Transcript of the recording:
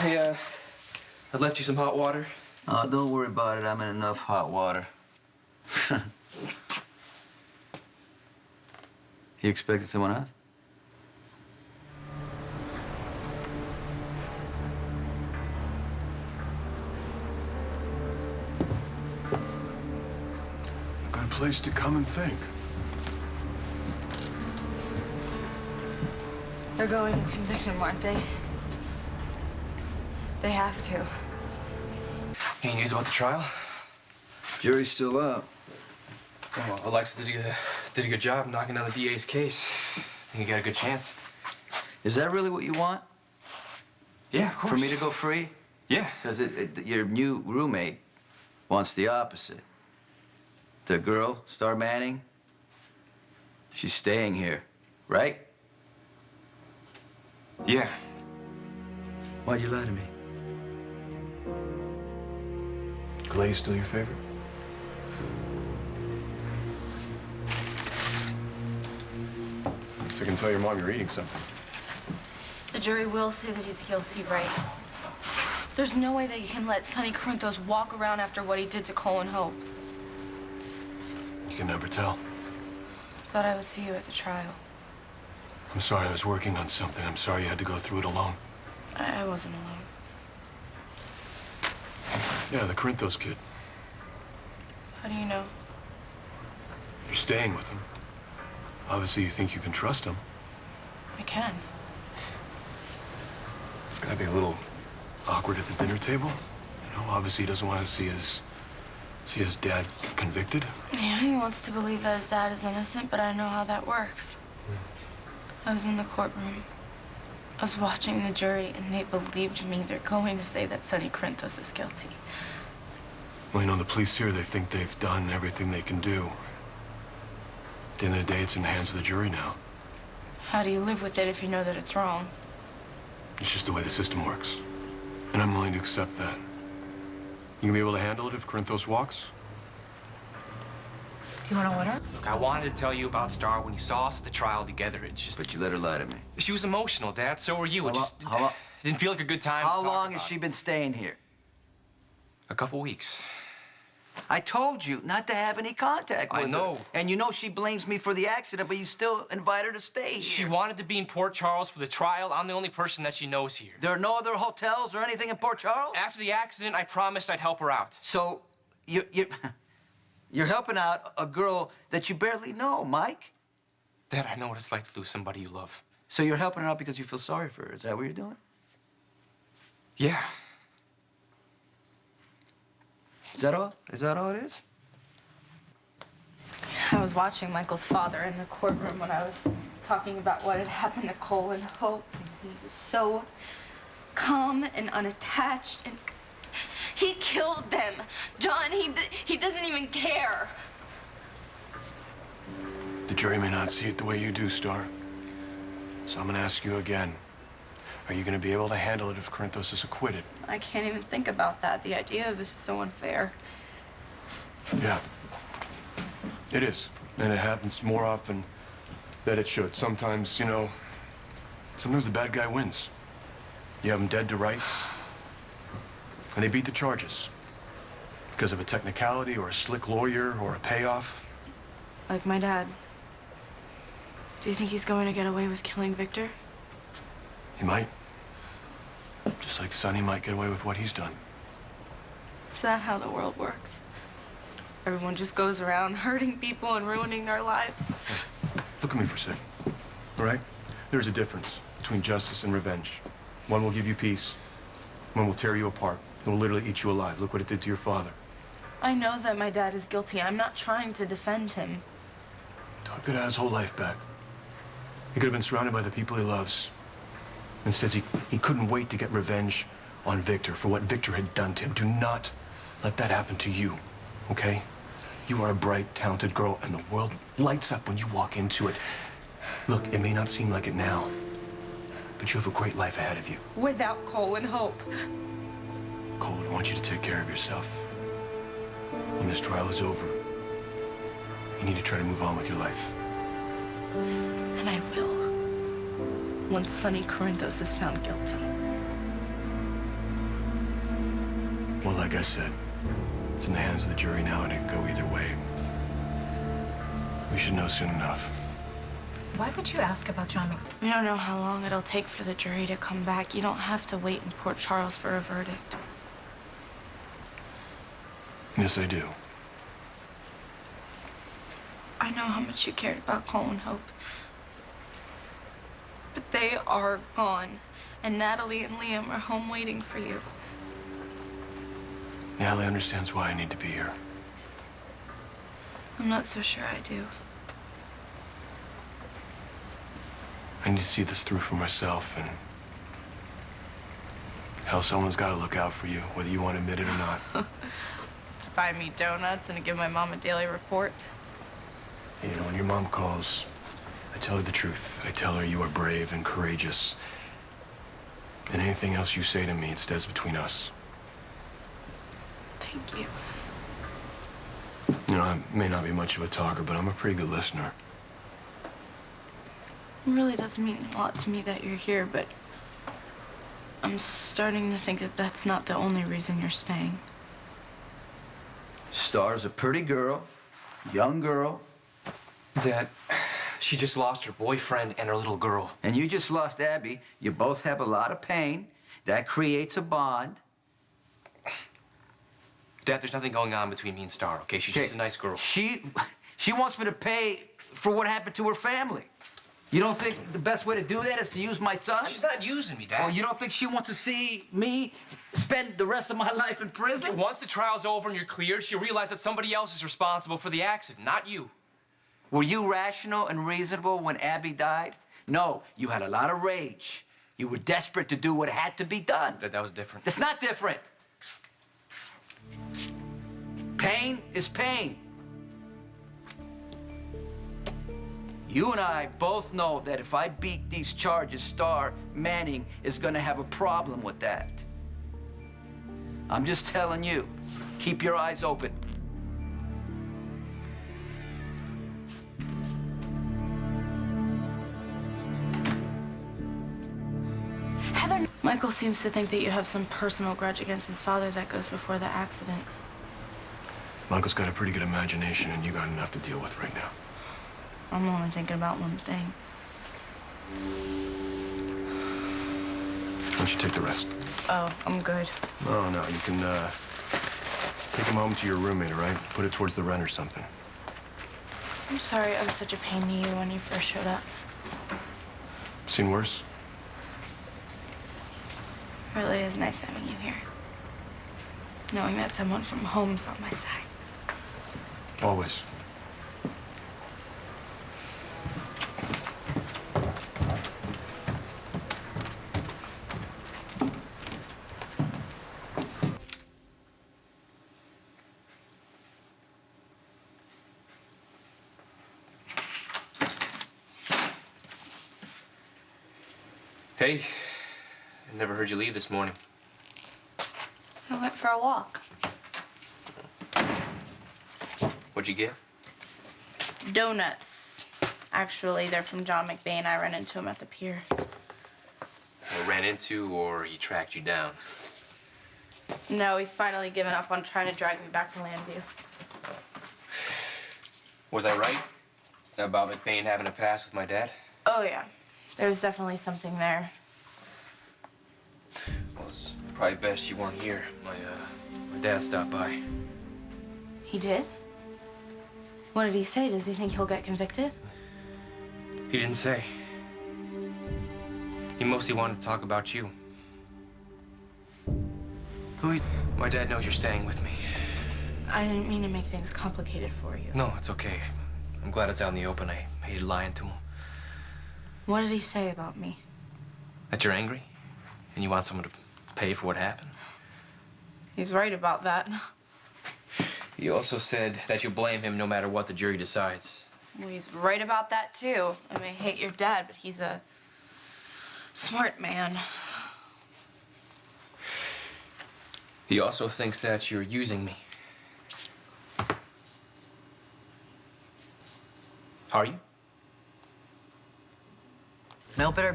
Hey, I left you some hot water. Oh, don't worry about it. I'm in enough hot water. You expected someone else? A good place to come and think. They're going to convict him, aren't they? They have to. Any news about the trial? Jury's still out. Well, Alexis did a good job knocking down the DA's case. I think he got a good chance. Is that really what you want? Yeah, of course. For me to go free? Yeah. Because your new roommate wants the opposite. The girl, Starr Manning, she's staying here, right? Yeah. Why'd you lie to me? Clay's still your favorite? So I can tell your mom you're eating something. The jury will say that he's guilty, right? There's no way they can let Sonny Corinthos walk around after what he did to Cole and Hope. You can never tell. Thought I would see you at the trial. I'm sorry I was working on something. I'm sorry you had to go through it alone. I wasn't alone. Yeah, the Corinthos kid. How do you know? You're staying with him. Obviously, you think you can trust him. I can. It's gotta be a little awkward at the dinner table. You know, obviously he doesn't want to see his dad convicted. Yeah, he wants to believe that his dad is innocent, but I know how that works. I was in the courtroom. I was watching the jury, and they believed me. They're going to say that Sonny Corinthos is guilty. Well, you know, the police here, they think they've done everything they can do. At the end of the day, it's in the hands of the jury now. How do you live with it if you know that it's wrong? It's just the way the system works. And I'm willing to accept that. You gonna be able to handle it if Corinthos walks? Do you want to order? Look, I wanted to tell you about Starr when you saw us at the trial together. It just... But you let her lie to me. She was emotional, Dad. So were you. It just... How long? Didn't feel like a good time How to talk long has about she it. been staying here? A couple weeks. I told you not to have any contact with her. I know. And you know she blames me for the accident, but you still invite her to stay here. She wanted to be in Port Charles for the trial. I'm the only person that she knows here. There are no other hotels or anything in Port Charles? After the accident, I promised I'd help her out. So, you're helping out a girl that you barely know, Mike? Dad, I know what it's like to lose somebody you love. So you're helping her out because you feel sorry for her. Is that what you're doing? Yeah. Is that all? Is that all it is? I was watching Michael's father in the courtroom when I was talking about what had happened to Cole and Hope. And he was so calm and unattached, and he killed them. John, he doesn't even care. The jury may not see it the way you do, Starr. So I'm gonna ask you again. Are you gonna be able to handle it if Corinthos is acquitted? I can't even think about that. The idea of it is so unfair. Yeah. It is. And it happens more often than it should. Sometimes, you know, sometimes the bad guy wins. You have him dead to rights, and they beat the charges because of a technicality or a slick lawyer or a payoff. Like my dad. Do you think he's going to get away with killing Victor? He might. Just like Sonny might get away with what he's done. Is that how the world works? Everyone just goes around hurting people and ruining their lives. Look at me for a second, all right? There's a difference between justice and revenge. One will give you peace, one will tear you apart. It will literally eat you alive. Look what it did to your father. I know that my dad is guilty. I'm not trying to defend him. Todd could have his whole life back. He could have been surrounded by the people he loves. Instead, he couldn't wait to get revenge on Victor for what Victor had done to him. Do not let that happen to you, okay? You are a bright, talented girl, and the world lights up when you walk into it. Look, it may not seem like it now, but you have a great life ahead of you. Without Cole and Hope. Cole, I want you to take care of yourself. When this trial is over, you need to try to move on with your life. And I will. Once Sonny Corinthos is found guilty. Well, like I said, it's in the hands of the jury now, and it can go either way. We should know soon enough. Why would you ask about John Mc... We don't know how long it'll take for the jury to come back. You don't have to wait in Port Charles for a verdict. Yes, I do. I know how much you cared about Cole and Hope. But they are gone. And Natalie and Liam are home waiting for you. Natalie understands why I need to be here. I'm not so sure I do. I need to see this through for myself, and hell, someone's got to look out for you, whether you want to admit it or not. To buy me donuts and to give my mom a daily report. You know, when your mom calls, I tell her the truth. I tell her you are brave and courageous. And anything else you say to me, it stays between us. Thank you. You know, I may not be much of a talker, but I'm a pretty good listener. It really does mean a lot to me that you're here, but I'm starting to think that that's not the only reason you're staying. Star's a pretty girl, young girl, Dad, she just lost her boyfriend and her little girl. and you just lost Abby. You both have a lot of pain. That creates a bond. Dad, there's nothing going on between me and Starr, okay? She's just a nice girl. She wants me to pay for what happened to her family. You don't think the best way to do that is to use my son? She's not using me, Dad. Or you don't think she wants to see me spend the rest of my life in prison? Once the trial's over and you're cleared, she'll realize that somebody else is responsible for the accident, not you. Were you rational and reasonable when Abby died? No, you had a lot of rage. You were desperate to do what had to be done. That was different. That's not different. Pain is pain. You and I both know that if I beat these charges, Starr Manning is gonna have a problem with that. I'm just telling you, keep your eyes open. Heather, Michael seems to think that you have some personal grudge against his father that goes before the accident. Michael's got a pretty good imagination, and you got enough to deal with right now. I'm only thinking about one thing. Why don't you take the rest? Oh, I'm good. No, you can, take him home to your roommate, all right? Put it towards the rent or something. I'm sorry I was such a pain to you when you first showed up. Seen worse? It really is nice having you here. Knowing that someone from home's on my side. Always. Hey, I never heard you leave this morning. I went for a walk. What'd you get? Donuts. Actually, they're from John McBain. I ran into him at the pier. Or ran into, or he tracked you down? No, he's finally given up on trying to drag me back to Landview. Was I right about McBain having a past with my dad? Oh, yeah. There's definitely something there. Well, it's probably best you weren't here. My dad stopped by. He did? What did he say? Does he think he'll get convicted? He didn't say. He mostly wanted to talk about you. My dad knows you're staying with me. I didn't mean to make things complicated for you. No, it's okay. I'm glad it's out in the open. I hated lying to him. What did he say about me? That you're angry? And you want someone to pay for what happened? He's right about that. He also said that you'll blame him no matter what the jury decides. Well, he's right about that, too. I may hate your dad, but he's a smart man. He also thinks that you're using me. Are you? No better